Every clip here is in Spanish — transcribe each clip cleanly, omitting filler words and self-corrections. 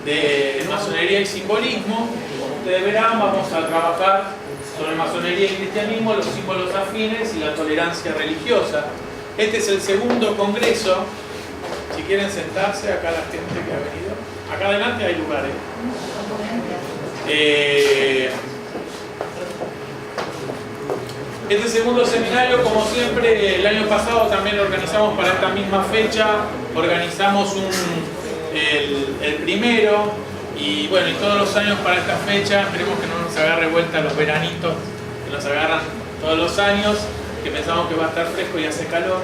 de masonería y simbolismo. Como ustedes verán, vamos a trabajar sobre masonería y cristianismo, los símbolos afines y la tolerancia religiosa. Este es el segundo congreso. Si quieren sentarse, acá la gente que ha venido. Acá adelante hay lugares. Este segundo seminario, como siempre, el año pasado también lo organizamos para esta misma fecha. Organizamos el primero. Y bueno, y todos los años para esta fecha, esperemos que no nos agarre vuelta los veranitos que nos agarran todos los años, que pensamos que va a estar fresco y hace calor,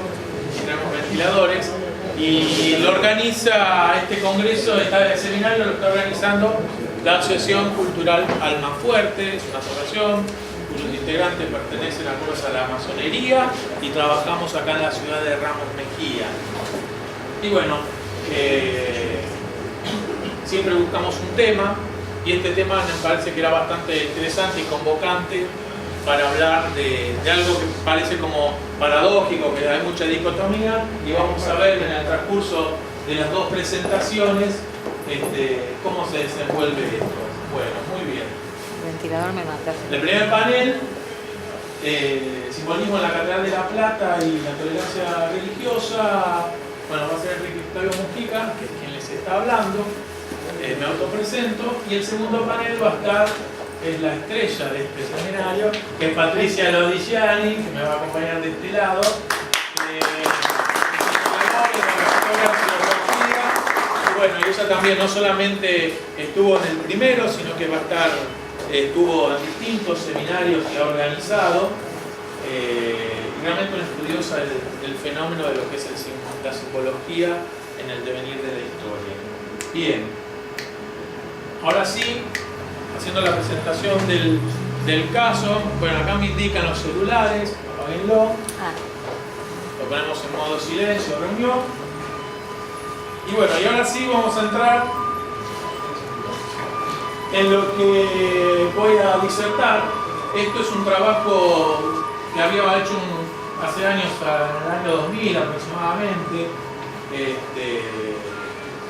y tenemos ventiladores. Y lo organiza este congreso, este seminario lo está organizando la Asociación Cultural Almafuerte. Es una asociación cuyos integrantes pertenecen a la masonería y trabajamos acá en la ciudad de Ramos Mejía. Y bueno, siempre buscamos un tema, y este tema me parece que era bastante interesante y convocante para hablar de algo que parece como paradójico, que hay mucha dicotomía, y vamos a ver en el transcurso de las dos presentaciones cómo se desenvuelve esto. Bueno, muy bien. El ventilador me mata. El primer panel, simbolismo en la Catedral de La Plata y la tolerancia religiosa. Bueno, va a ser Enrique Octavio Mujica, que es quien les está hablando. Me autopresento. Y el segundo panel va a estar, es la estrella de este seminario, que es Patricia Lodigiani, que me va a acompañar de este lado. Y bueno, ella también no solamente estuvo en el primero, sino que va a estar, estuvo en distintos seminarios que ha organizado. Realmente una estudiosa del fenómeno de lo que es la simbología en el devenir de la historia. Bien, ahora sí, haciendo la presentación del caso. Bueno, acá me indican los celulares, apáguenlo. Lo ponemos en modo silencio, reunión. Y bueno, y ahora sí vamos a entrar en lo que voy a disertar. Esto es un trabajo que había hecho hace años, en el año 2000 aproximadamente,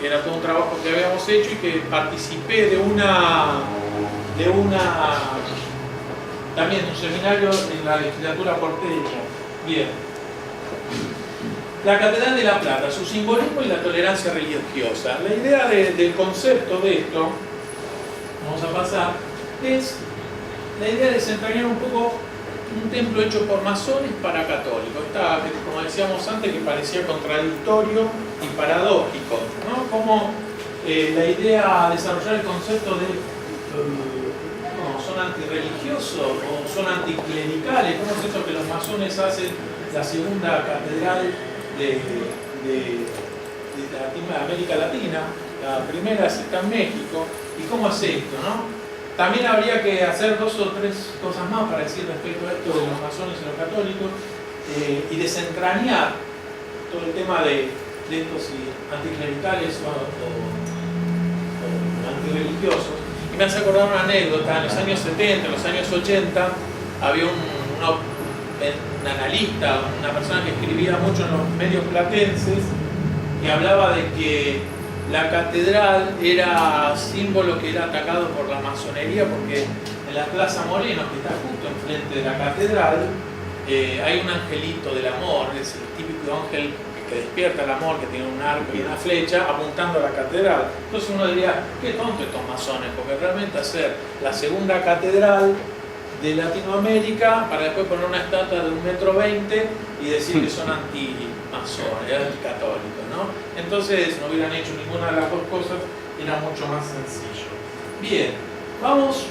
que era todo un trabajo que habíamos hecho y que participé de también un seminario en la legislatura porteña. Bien. La Catedral de La Plata, su simbolismo y la tolerancia religiosa. La idea del concepto de esto, vamos a pasar, es la idea de desentrañar un poco un templo hecho por masones para católicos. Está, como decíamos antes, que parecía contradictorio y paradójico, ¿no? Como la idea de desarrollar el concepto de ¿son antirreligiosos o son anticlericales? ¿Cómo es esto que los masones hacen la segunda catedral de América Latina? La primera está en México. ¿Y cómo es esto, no? También habría que hacer dos o tres cosas más para decir respecto a esto de los masones y los católicos, y desentrañar todo el tema de estos anticlericales o antirreligiosos. Y me hace acordar una anécdota. En los años 70, en los años 80, había un analista, una persona que escribía mucho en los medios platenses, y hablaba de que la catedral era símbolo que era atacado por la masonería, porque en la Plaza Moreno, que está justo enfrente de la catedral, hay un angelito del amor, es el típico ángel que despierta el amor, que tiene un arco y una flecha apuntando a la catedral. Entonces uno diría, qué tonto estos masones, porque realmente hacer la segunda catedral de Latinoamérica para después poner una estatua de 1,20 m y decir que son anti-masones, anticatólicos, ¿no? Entonces no hubieran hecho ninguna de las dos cosas, era mucho más sencillo. Bien, vamos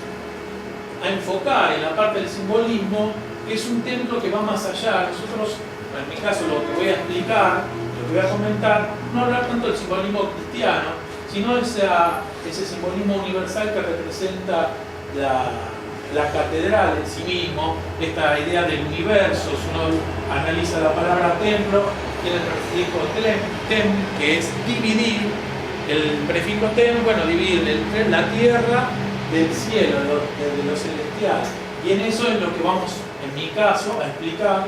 a enfocar en la parte del simbolismo, que es un templo que va más allá. Nosotros, en mi caso, lo que voy a explicar, lo que voy a comentar, no hablar tanto del simbolismo cristiano, sino ese simbolismo universal que representa la catedral en sí mismo, esta idea del universo. Si uno analiza la palabra templo, tiene el prefijo tem, que es dividir. El prefijo tem, bueno, dividir la tierra del cielo, de lo celestial. Y en eso es lo que vamos, en mi caso, a explicar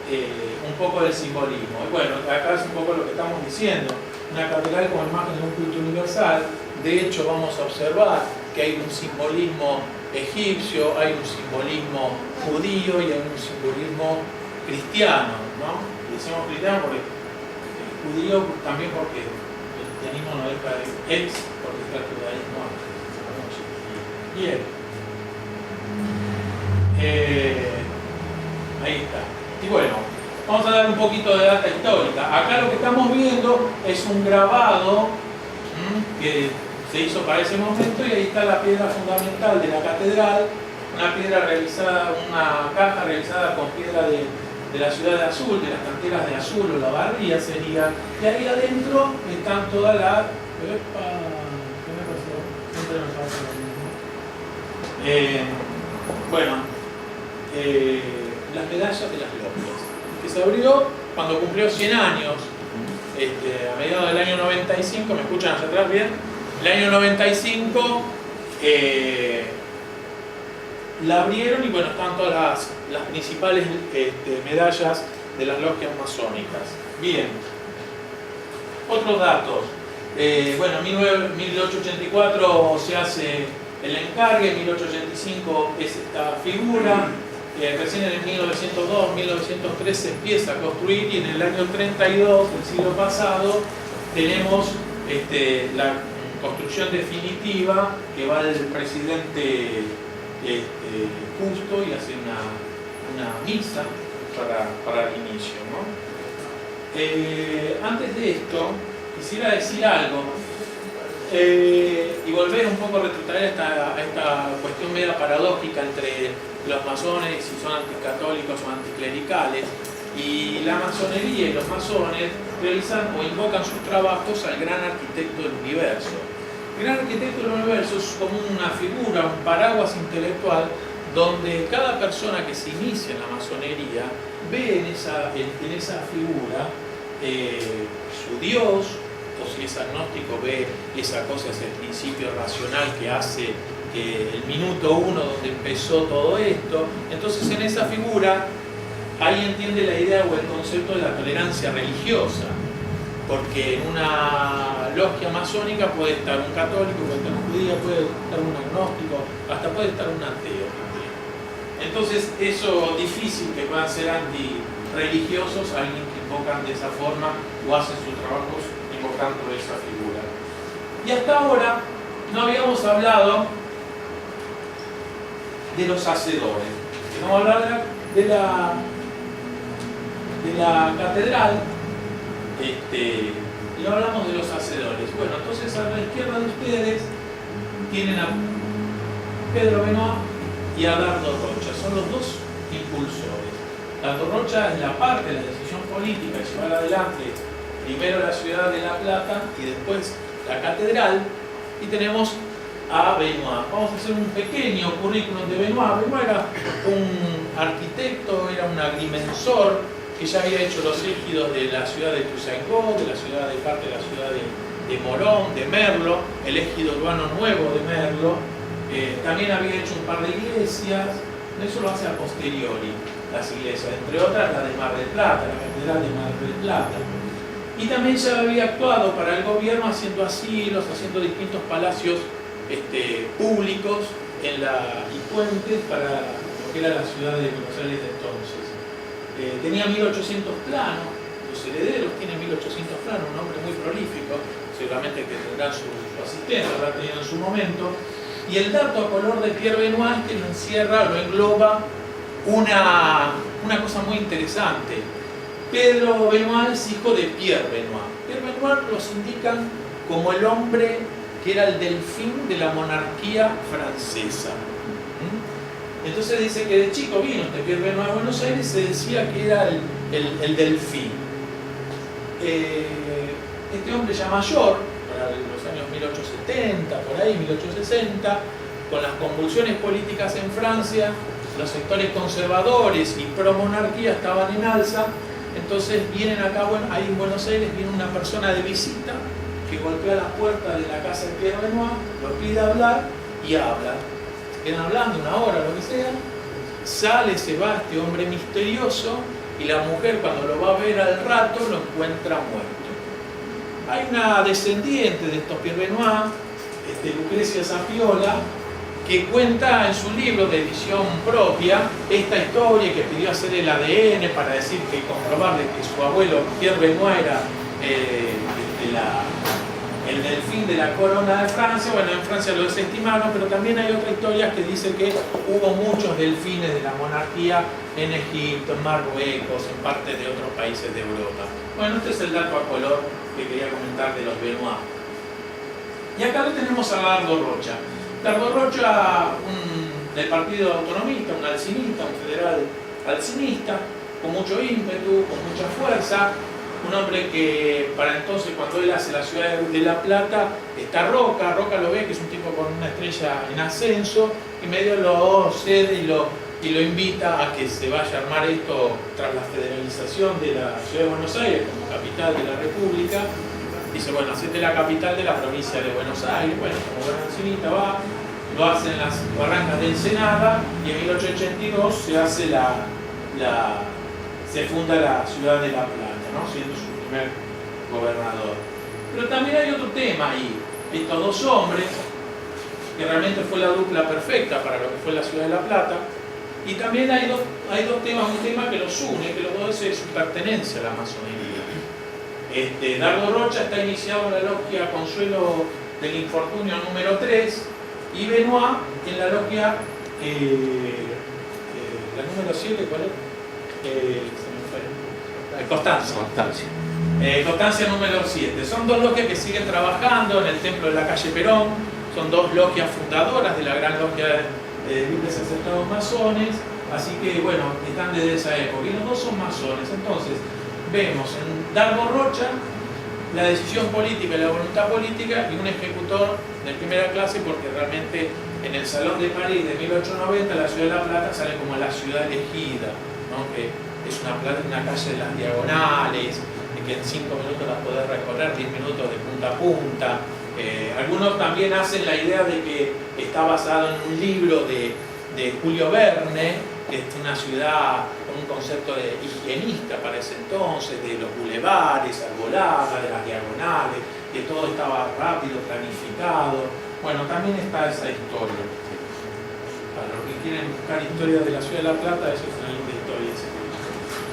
un poco del simbolismo. Y bueno, acá es un poco lo que estamos diciendo. Una catedral como imagen de un culto universal, De hecho, vamos a observar que hay un simbolismo egipcio, hay un simbolismo judío y hay un simbolismo cristiano, ¿no? Y decimos cristiano porque judío también porque el cristianismo no deja de porque está el judaísmo antes. Bien. Ahí está. Y bueno, vamos a dar un poquito de data histórica. Acá lo que estamos viendo es un grabado que se hizo para ese momento y ahí está la piedra fundamental de la catedral, una piedra realizada, una caja realizada con piedra de la ciudad de Azul, de las canteras de Azul o la Barría sería, y ahí adentro están todas las... ¿Qué me pasó? Siempre me pasa lo mismo. Bueno, las medallas de las logias, que se abrió cuando cumplió 100 años, a mediados del año 95, ¿me escuchan hacia atrás bien? El año 95 la abrieron y bueno, están todas las principales medallas de las logias masónicas. Bien, otros datos. Bueno, en 1884 se hace el encargue, en 1885 es esta figura, recién en el 1902, 1903 se empieza a construir y en el año 32 del siglo pasado tenemos la construcción definitiva que va del presidente Justo y hace una misa para el inicio, ¿no? Antes de esto, quisiera decir algo y volver un poco a retrotraer esta cuestión media paradójica entre los masones, si son anticatólicos o anticlericales, y la masonería y los masones realizan o invocan sus trabajos al gran arquitecto del universo. El gran arquitecto del universo es como una figura, un paraguas intelectual, donde cada persona que se inicia en la masonería ve en esa figura su Dios, o si es agnóstico ve esa cosa, ese principio racional que hace que el minuto uno donde empezó todo esto. Entonces en esa figura ahí entiende la idea o el concepto de la tolerancia religiosa, porque en una logia masónica puede estar un católico, puede estar un judío, puede estar un agnóstico, hasta puede estar un ateo también. Entonces eso difícil que puedan ser antirreligiosos alguien que invocan de esa forma o hacen sus trabajos invocando esa figura. Y hasta ahora no habíamos hablado de los hacedores. Vamos a hablar de la catedral y no hablamos de los hacedores. Bueno, entonces a la izquierda de ustedes tienen a Pedro Benoit y a Dardo Rocha, son los dos impulsores. Dardo Rocha es la parte de la decisión política de llevar adelante primero la ciudad de La Plata y después la catedral, y tenemos a Benoit. Vamos a hacer un pequeño currículum de Benoit. Benoit era un arquitecto, era un agrimensor que ya había hecho los égidos de la ciudad de Ituzaingó, de parte de la ciudad de Morón, de Merlo, el égido urbano nuevo de Merlo. También había hecho un par de iglesias, eso lo hace a posteriori, las iglesias, entre otras la de Mar del Plata, la catedral de Mar del Plata. Y también ya había actuado para el gobierno haciendo asilos, haciendo distintos palacios públicos y puentes para lo que era la ciudad de Buenos Aires de entonces. Tenía 1800 planos, los herederos tienen 1800 planos, un hombre muy prolífico, seguramente que tendrá su asistente, habrá tenido en su momento. Y el dato a color de Pierre Benoit que lo encierra, lo engloba una cosa muy interesante. Pedro Benoit es hijo de Pierre Benoit. Pierre Benoit los indican como el hombre que era el delfín de la monarquía francesa. Entonces dice que de chico vino Pierre Benoit a Buenos Aires y se decía que era el delfín. Este hombre ya mayor, para los años 1870, por ahí, 1860, con las convulsiones políticas en Francia, los sectores conservadores y pro-monarquía estaban en alza. Entonces vienen acá, ahí en Buenos Aires, viene una persona de visita que golpea la puerta de la casa de Pierre Benoit, lo pide hablar y habla. Quedan hablando una hora, lo que sea, sale, se va este hombre misterioso y la mujer cuando lo va a ver al rato lo encuentra muerto. Hay una descendiente de estos Pierre Benoit Lucrecia Zapiola, que cuenta en su libro de edición propia esta historia, que pidió hacer el ADN para decir que comprobarle que su abuelo Pierre Benoit era el delfín de la corona de Francia. Bueno, en Francia lo desestimaron, pero también hay otra historia que dice que hubo muchos delfines de la monarquía en Egipto, en Marruecos, en parte de otros países de Europa. Bueno, este es el dato a color que quería comentar de los Benoit. Y acá lo tenemos a Dardo Rocha. Dardo Rocha, del Partido Autonomista, un alcinista, un federal alcinista, con mucho ímpetu, con mucha fuerza, un hombre que para entonces, cuando él hace la ciudad de La Plata, está Roca lo ve, que es un tipo con una estrella en ascenso, y medio lo cede y lo invita a que se vaya a armar esto tras la federalización de la ciudad de Buenos Aires como capital de la República. Dice, bueno, hacete la capital de la provincia de Buenos Aires. Bueno, como buen alcinista va, lo hace en las barrancas de Ensenada, y en 1882 se funda la ciudad de La Plata, ¿no? Siendo su primer gobernador. Pero también hay otro tema ahí. Estos dos hombres, que realmente fue la dupla perfecta para lo que fue la ciudad de La Plata, y también hay dos temas, un tema que los une, que los dos es su pertenencia a la masonería. Dardo Rocha está iniciado en la logia Consuelo del Infortunio número 3, y Benoit en la logia, la número 7, ¿cuál es? Constancia. Constancia número 7. Son dos logias que siguen trabajando en el templo de la calle Perón. Son dos logias fundadoras de la gran logia de libres aceptados masones. Así que, bueno, están desde esa época. Y los dos son masones. Entonces, vemos en Dardo Rocha la decisión política y la voluntad política, y un ejecutor de primera clase, porque realmente en el Salón de París de 1890 la ciudad de La Plata sale como la ciudad elegida, ¿no? Que es una calle de las diagonales, que en 5 minutos la podés recorrer, 10 minutos de punta a punta. Algunos también hacen la idea de que está basado en un libro de Julio Verne, que es una ciudad con un concepto de higienista para ese entonces, de los bulevares, arboladas, de las diagonales, que todo estaba rápido, planificado. Bueno, también está esa historia. Para los que quieren buscar historia de la ciudad de La Plata, eso es una linda historia.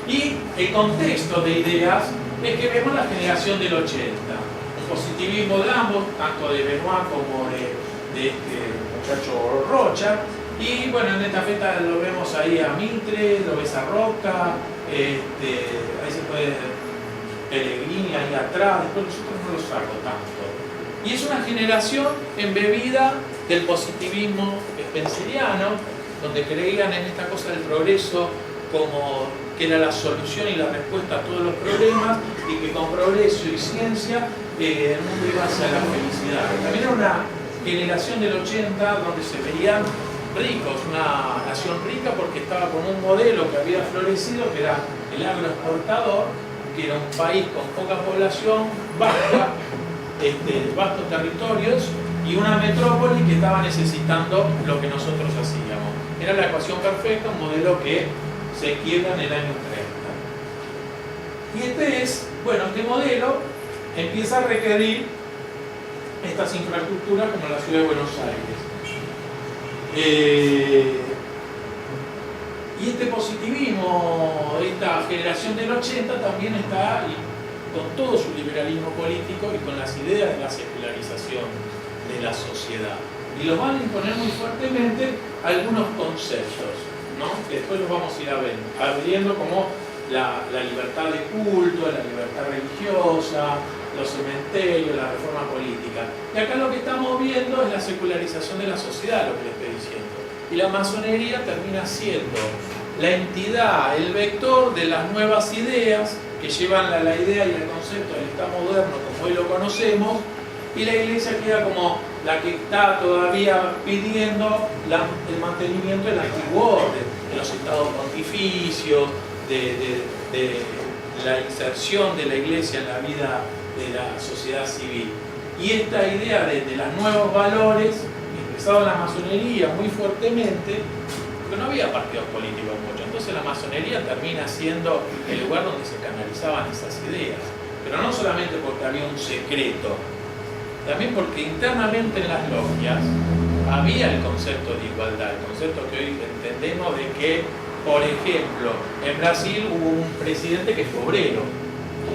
Y el contexto de ideas es que vemos la generación del 80, un positivismo de ambos, tanto de Benoit como de este muchacho Rocha. Y bueno, en esta feta lo vemos ahí a Mitre, lo ves a Roca, ahí se puede ver Pellegrini ahí atrás, después nosotros no lo saco tanto. Y es una generación embebida del positivismo spenceriano, donde creían en esta cosa del progreso como que era la solución y la respuesta a todos los problemas, y que con progreso y ciencia el mundo iba hacia la felicidad. También era una generación del 80 donde se veían ricos, una nación rica porque estaba con un modelo que había florecido, que era el agroexportador, que era un país con poca población, vastos territorios, y una metrópoli que estaba necesitando lo que nosotros hacíamos. Era la ecuación perfecta, un modelo que se quiebra en el año 30. Y este modelo empieza a requerir estas infraestructuras como la ciudad de Buenos Aires. Y este positivismo, esta generación del 80 también está ahí, con todo su liberalismo político y con las ideas de la secularización de la sociedad. Y los van a imponer muy fuertemente algunos conceptos, ¿no? Que después los vamos a ir abriendo, como la libertad de culto, la libertad religiosa, los cementerios, la reforma política. Y acá lo que estamos viendo es la secularización de la sociedad, lo que les estoy diciendo. Y la masonería termina siendo la entidad, el vector de las nuevas ideas que llevan la idea y el concepto del Estado moderno como hoy lo conocemos, y la Iglesia queda como la que está todavía pidiendo el mantenimiento del antiguo orden, de los estados pontificios, de la inserción de la Iglesia en la vida de la sociedad civil. Y esta idea de los nuevos valores, expresado en la masonería muy fuertemente, porque no había partidos políticos mucho, entonces la masonería termina siendo el lugar donde se canalizaban esas ideas, pero no solamente porque había un secreto también porque internamente en las logias había el concepto de igualdad, el concepto que hoy entendemos de que, por ejemplo, en Brasil hubo un presidente que fue obrero.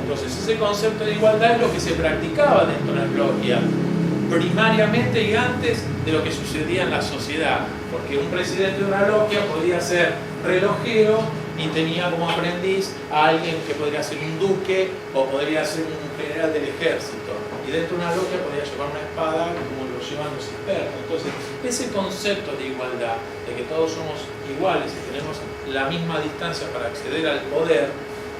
Entonces ese concepto de igualdad es lo que se practicaba dentro de las logias, primariamente y antes de lo que sucedía en la sociedad, porque un presidente de una logia podía ser relojero y tenía como aprendiz a alguien que podría ser un duque o podría ser un general del ejército, y dentro de una logia podía llevar una espada como lo llevan los expertos. Entonces ese concepto de igualdad, de que todos somos iguales y tenemos la misma distancia para acceder al poder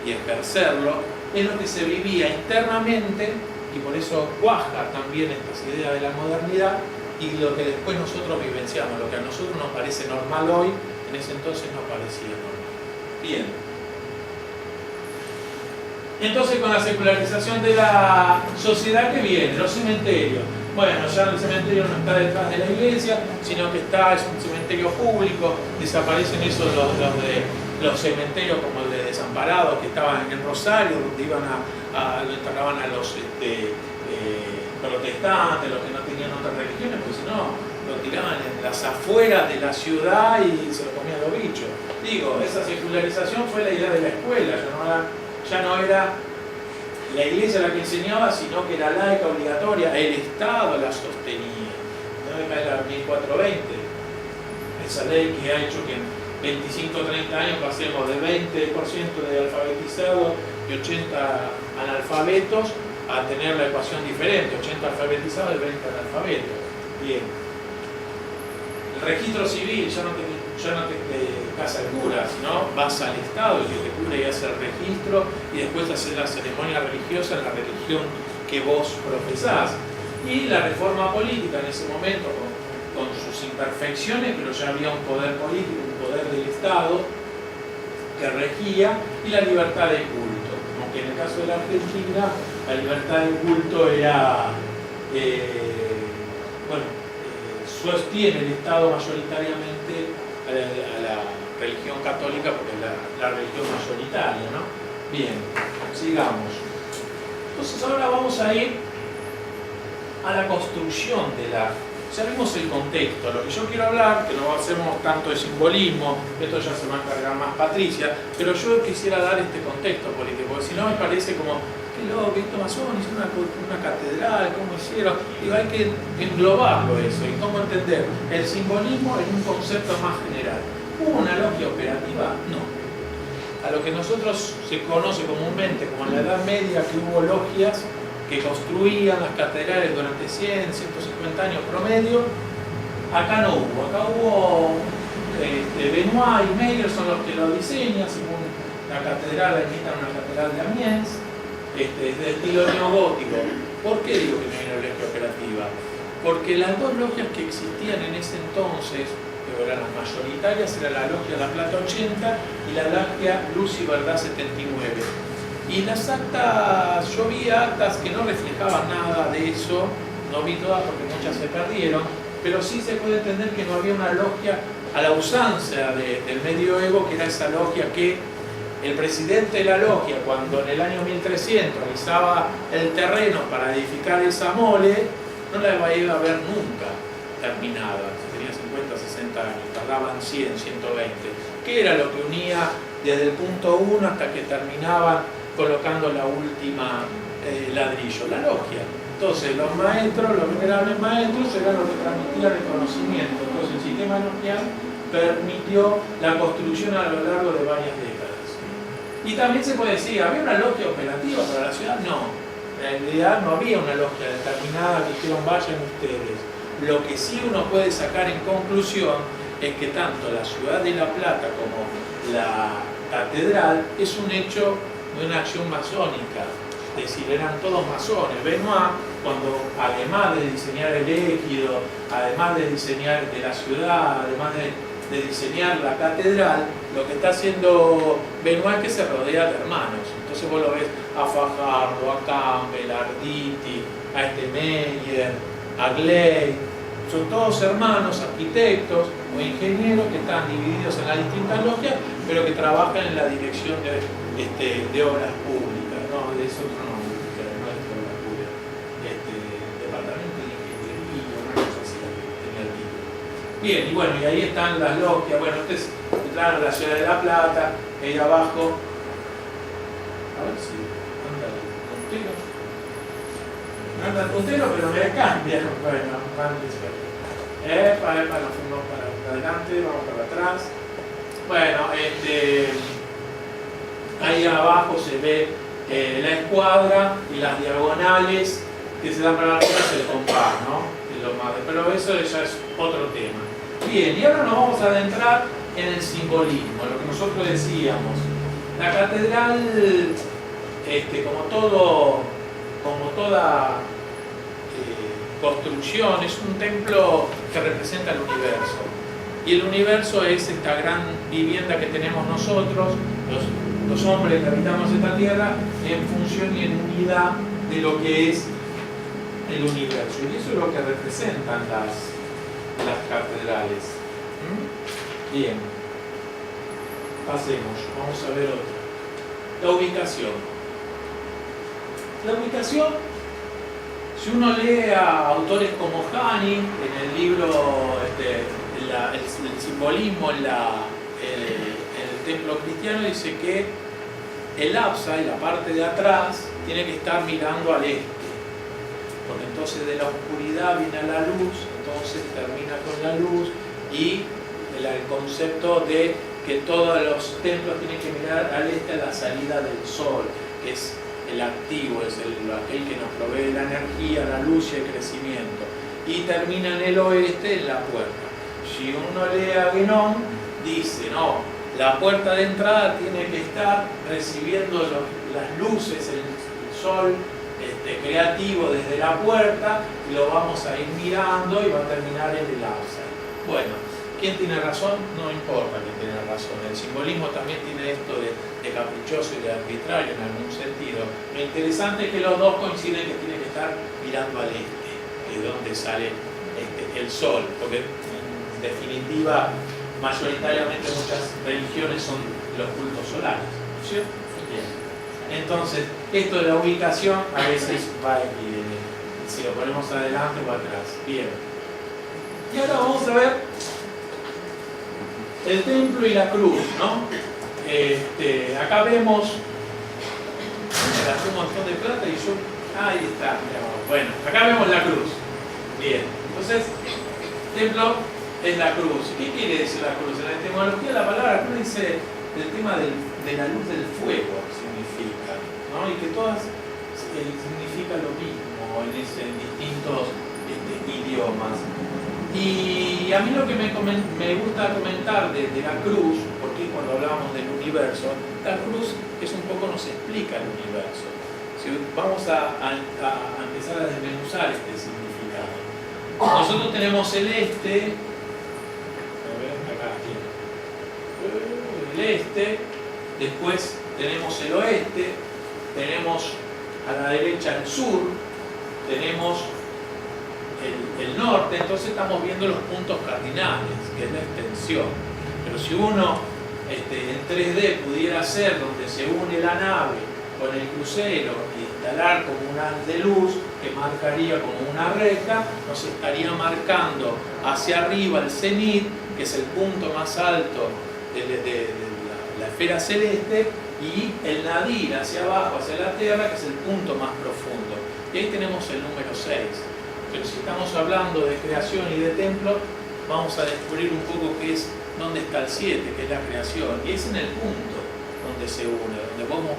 y ejercerlo, es lo que se vivía internamente, y por eso cuaja también estas ideas de la modernidad y lo que después nosotros vivenciamos. Lo que a nosotros nos parece normal hoy, en ese entonces no parecía normal. Bien. Entonces, con la secularización de la sociedad, ¿qué viene? Los cementerios. Bueno, ya el cementerio no está detrás de la iglesia, sino que es un cementerio público. Desaparecen esos los cementerios como el de Desamparados, que estaban en el Rosario, donde iban lo enterraban a los protestantes, los que no tenían otras religiones, pues si no, lo tiraban en las afueras de la ciudad y se lo comían los bichos. Digo, esa secularización fue la idea de la escuela, ya no era la iglesia la que enseñaba, sino que era laica, obligatoria, el Estado la sostenía. No me cae la 1420, esa ley que ha hecho que en 25 o 30 años pasemos de 20% de alfabetizados y 80 analfabetos a tener la ecuación diferente, 80 alfabetizados y 20 analfabetos. Bien. El registro civil ya no te casa el cura, sino vas al Estado, el que te cura y hace el registro y después hace la ceremonia religiosa en la religión que vos profesás. Y la reforma política en ese momento, con sus imperfecciones, pero ya había un poder político, un poder del Estado que regía, y la libertad de culto. Aunque en el caso de la Argentina, la libertad de culto era, sostiene el Estado mayoritariamente a la religión católica, porque es la religión mayoritaria, ¿no? Bien, sigamos. Entonces ahora vamos a ir a la construcción de la... Ya vimos el contexto. Lo que yo quiero hablar, que no hacemos tanto de simbolismo, esto ya se va a encargar más Patricia, pero yo quisiera dar este contexto político, porque si no me parece como, qué loco, esto masón, hizo una catedral, ¿cómo hicieron? Digo, hay que englobarlo eso, y cómo entender el simbolismo en un concepto más general. ¿Hubo una logia operativa? No. A lo que nosotros se conoce comúnmente como en la Edad Media, que hubo logias que construían las catedrales durante 100, 150 años promedio, acá no hubo. Acá hubo Benoit y Meyer son los que lo diseñan, según la catedral, imitan una catedral de Amiens, de estilo neogótico. ¿Por qué digo que no hay una logia operativa? Porque las dos logias que existían en ese entonces, que eran las mayoritarias, era la logia La Plata 80 y la logia Luz y Verdad 79. Y las actas, yo vi actas que no reflejaban nada de eso, no vi todas porque muchas se perdieron, pero sí se puede entender que no había una logia a la usanza del medioevo, que era esa logia que el presidente de la logia, cuando en el año 1300 realizaba el terreno para edificar esa mole, no la iba a ver nunca terminada. Si tenía 50, 60 años, tardaban 100, 120. ¿Qué era lo que unía desde el punto 1 hasta que terminaban colocando la última ladrillo? La logia. Entonces los maestros, los venerables maestros, eran los que transmitían el conocimiento. Entonces el sistema logial permitió la construcción a lo largo de varias décadas. Y también se puede decir, ¿había una logia operativa para la ciudad? No. En realidad no había una logia determinada que dijeron vayan ustedes. Lo que sí uno puede sacar en conclusión es que tanto la ciudad de La Plata como la catedral es un hecho de una acción masónica, es decir, eran todos masones. Benoit, cuando además de diseñar el égido, además de diseñar de la ciudad, además de diseñar la catedral, lo que está haciendo Benoit es que se rodea de hermanos. Entonces vos lo ves a Fajardo, a Campbell, a Arditi, a Meyer, a Gley, son todos hermanos, arquitectos o ingenieros que están divididos en las distintas logias, pero que trabajan en la dirección de obras públicas, ¿no? De eso otro nombre, no es de obras públicas, departamento Bien, y bueno, y ahí están las logias. Bueno, ustedes entraron a la ciudad de La Plata, ahí abajo. A ver si anda el puntero. Anda el puntero, pero me cambia. Bueno, nos fuimos para adelante, vamos para atrás. Bueno, ahí abajo se ve la escuadra y las diagonales que se dan para la altura, es el compás, ¿no? Pero eso ya es otro tema. Bien, y ahora nos vamos a adentrar en el simbolismo, lo que nosotros decíamos. La catedral, como toda construcción, es un templo que representa el universo. Y el universo es esta gran vivienda que tenemos nosotros, los hombres que habitamos esta tierra, en función y en unidad de lo que es el universo. Y eso es lo que representan las catedrales. Bien, pasemos, vamos a ver otra. La ubicación. La ubicación, si uno lee a autores como Hani, en el libro el simbolismo en el templo cristiano, dice que el ábside, la parte de atrás, tiene que estar mirando al este, porque entonces de la oscuridad viene a la luz, entonces termina con la luz, y el concepto de que todos los templos tienen que mirar al este, a la salida del sol, que es el activo, es aquel que nos provee la energía, la luz y el crecimiento, y termina en el oeste, en la puerta. Si uno lee a Guénon, dice, no, la puerta de entrada tiene que estar recibiendo las luces, el sol creativo desde la puerta, y lo vamos a ir mirando y va a terminar en el ábside. Bueno, ¿quién tiene razón? No importa quién tiene razón. El simbolismo también tiene esto de caprichoso y de arbitrario en algún sentido. Lo interesante es que los dos coinciden que tiene que estar mirando al este, que es donde sale el sol, porque en definitiva mayoritariamente muchas religiones son los cultos solares, ¿cierto? Bien. Entonces, esto de la ubicación a veces va y viene. Si lo ponemos adelante o atrás. Bien. Y ahora vamos a ver el templo y la cruz, ¿no? Acá vemos, me gasté un montón de plata y yo, ahí está, bueno, acá vemos la cruz. Bien, entonces, templo es la cruz. ¿Qué quiere decir la cruz? En la etimología la palabra cruz dice el tema de la luz del fuego, significa, ¿no? Y que todas significa lo mismo en distintos idiomas. Y a mí lo que me gusta comentar de la cruz, porque cuando hablamos del universo, la cruz es un poco nos explica el universo. Si vamos a empezar a desmenuzar este significado. Nosotros tenemos el este, el este, después tenemos el oeste, tenemos a la derecha el sur, tenemos el norte, entonces estamos viendo los puntos cardinales, que es la extensión. Pero si uno en 3D pudiera ser donde se une la nave con el crucero y instalar como un haz de luz que marcaría como una recta, nos estaría marcando hacia arriba el cenit, que es el punto más alto de la esfera celeste, y el nadir hacia abajo, hacia la Tierra, que es el punto más profundo. Y ahí tenemos el número 6. Pero si estamos hablando de creación y de templo, vamos a descubrir un poco qué es, dónde está el 7, que es la creación. Y es en el punto donde se une, donde podemos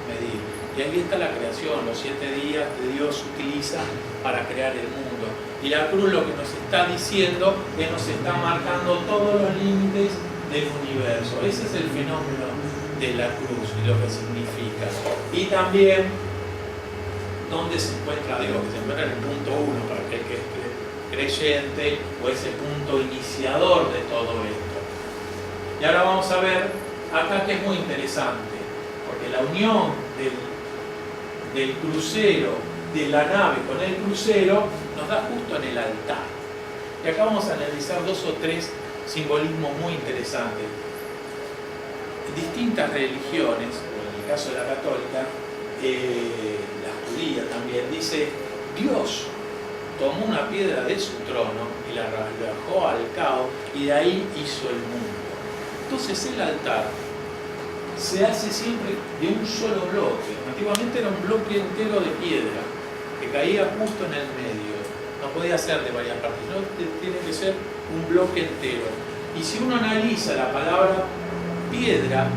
medir. Y ahí está la creación, los 7 días que Dios utiliza para crear el mundo. Y la cruz lo que nos está diciendo es que nos está marcando todos los límites del universo. Ese es el fenómeno de la cruz y lo que significa. Y también dónde se encuentra Dios, que se encuentra en el punto 1 para aquel que es creyente, o ese punto iniciador de todo esto. Y ahora vamos a ver acá que es muy interesante, porque la unión del crucero, de la nave con el crucero, nos da justo en el altar. Y acá vamos a analizar 2 o 3 simbolismos muy interesantes. Distintas religiones, en el caso de la católica, la judía también, dice Dios tomó una piedra de su trono y la arrojó al caos, y de ahí hizo el mundo. Entonces el altar se hace siempre de un solo bloque. Antiguamente era un bloque entero de piedra que caía justo en el medio. No podía ser de varias partes, no, tiene que ser un bloque entero. Y si uno analiza la palabra piedra,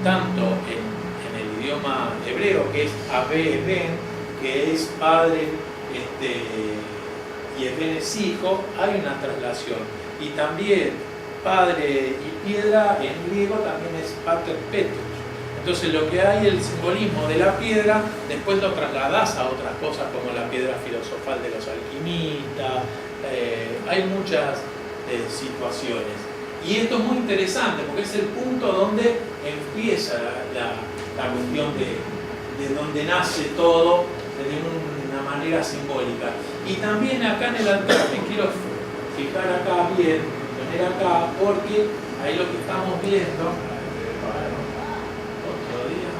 tanto en el idioma hebreo, que es Abe Eben, que es padre, y Eben es hijo, hay una traslación. Y también padre y piedra en griego también es pater petrus. Entonces lo que hay, el simbolismo de la piedra, después lo trasladás a otras cosas como la piedra filosofal de los alquimistas. Hay muchas situaciones. Y esto es muy interesante porque es el punto donde empieza la cuestión de donde nace todo de una manera simbólica. Y también acá en el altar, me quiero fijar acá bien, poner acá, porque ahí lo que estamos viendo, otro día,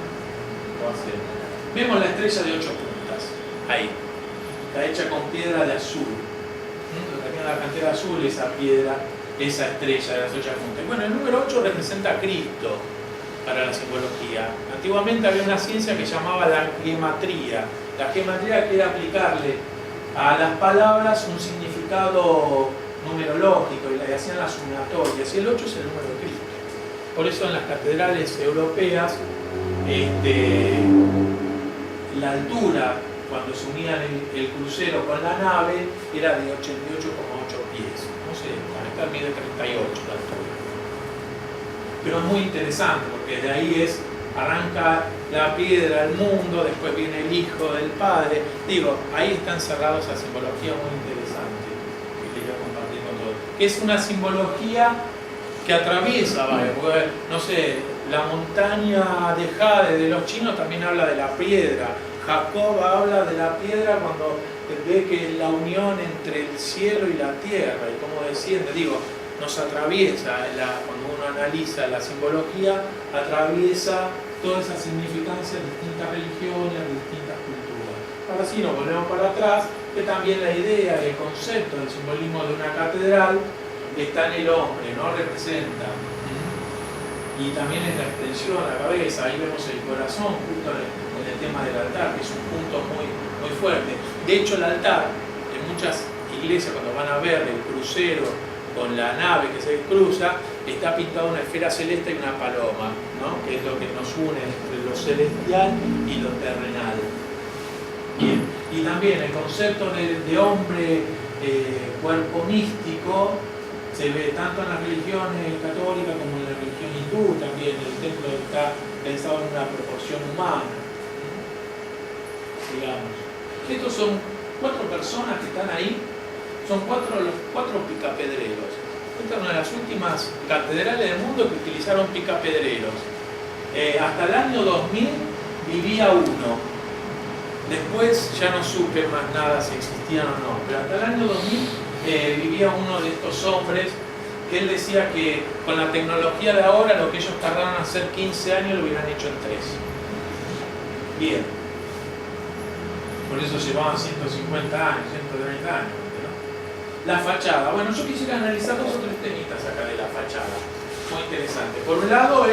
vemos la estrella de 8 puntas, ahí, está hecha con piedra de azul. También la cantera azul, esa piedra, esa estrella de las 8 puntas. Bueno, el número 8 representa a Cristo para la simbología. Antiguamente había una ciencia que llamaba la gematría. La gematría quiere aplicarle a las palabras un significado numerológico y le hacían las sumatorias. Y el 8 es el número de Cristo. Por eso en las catedrales europeas, la altura, cuando se unían el crucero con la nave, era de 88,8 pies. No sé, esta mide 38 la altura. Pero es muy interesante porque de ahí arranca la piedra, el mundo, después viene el Hijo del Padre. Digo, ahí está encerrada esa simbología muy interesante que quería compartir con todos. Que es una simbología que atraviesa, porque, no sé, la montaña de Jade de los chinos también habla de la piedra. Jacob habla de la piedra cuando ve que la unión entre el cielo y la tierra y cómo desciende. Digo, nos atraviesa, cuando uno analiza la simbología, atraviesa toda esa significancia de distintas religiones, de distintas culturas. Ahora sí, nos volvemos para atrás, que también la idea, el concepto del simbolismo de una catedral está en el hombre, ¿no? Representa. Y también en la extensión, la cabeza, ahí vemos el corazón, justo en el tema del altar, que es un punto muy, muy fuerte. De hecho, el altar, en muchas iglesias, cuando van a ver el crucero con la nave que se cruza, está pintada una esfera celeste y una paloma, ¿no? Que es lo que nos une entre lo celestial y lo terrenal. Bien. Y también el concepto de hombre, cuerpo místico, se ve tanto en las religiones católicas como en la religión hindú también. El templo está pensado en una proporción humana, digamos. Estos son 4 personas que están ahí, son los 4 picapedreros. Esta es una de las últimas catedrales del mundo que utilizaron picapedreros. Hasta el año 2000 vivía uno. Después ya no supe más nada si existían o no, pero hasta el año 2000 vivía uno de estos hombres que él decía que con la tecnología de ahora lo que ellos tardaron en hacer 15 años lo hubieran hecho en 3. Bien. Por eso llevaban 150 años, 130 años. ¿No? La fachada. Bueno, yo quisiera analizar 2 o 3 temitas acá de la fachada. Muy interesante. Por un lado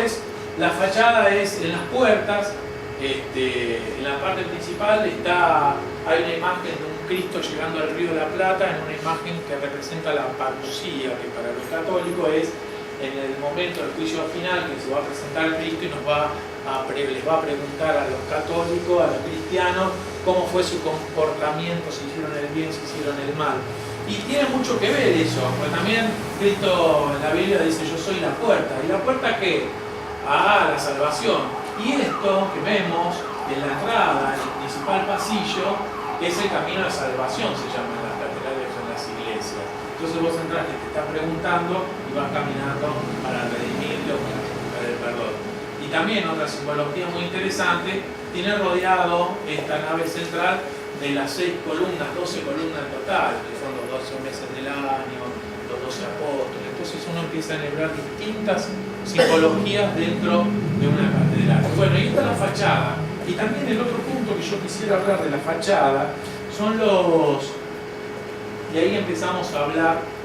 la fachada es en las puertas. En la parte principal hay una imagen de un Cristo llegando al Río de la Plata, en una imagen que representa la parucía, que para los católicos es en el momento del juicio final que se va a presentar el Cristo y les va a preguntar a los católicos, a los cristianos, cómo fue su comportamiento, si hicieron el bien, si hicieron el mal. Y tiene mucho que ver eso, porque también Cristo en la Biblia dice: yo soy la puerta. ¿Y la puerta qué? La salvación. Y esto que vemos en la entrada, en el principal pasillo, es el camino de salvación, se llama en las catedrales o en las iglesias. Entonces vos entras que te estás preguntando y vas caminando para redimirte o para buscar el perdón. Y también otra simbología muy interesante, tiene rodeado esta nave central de las 6 columnas, 12 columnas en total, que son los 12 meses del año, los 12 apóstoles. Entonces uno empieza a enhebrar distintas simbologías dentro de una catedral. Bueno, y está la fachada. Y también el otro punto que yo quisiera hablar de la fachada son y ahí empezamos a hablar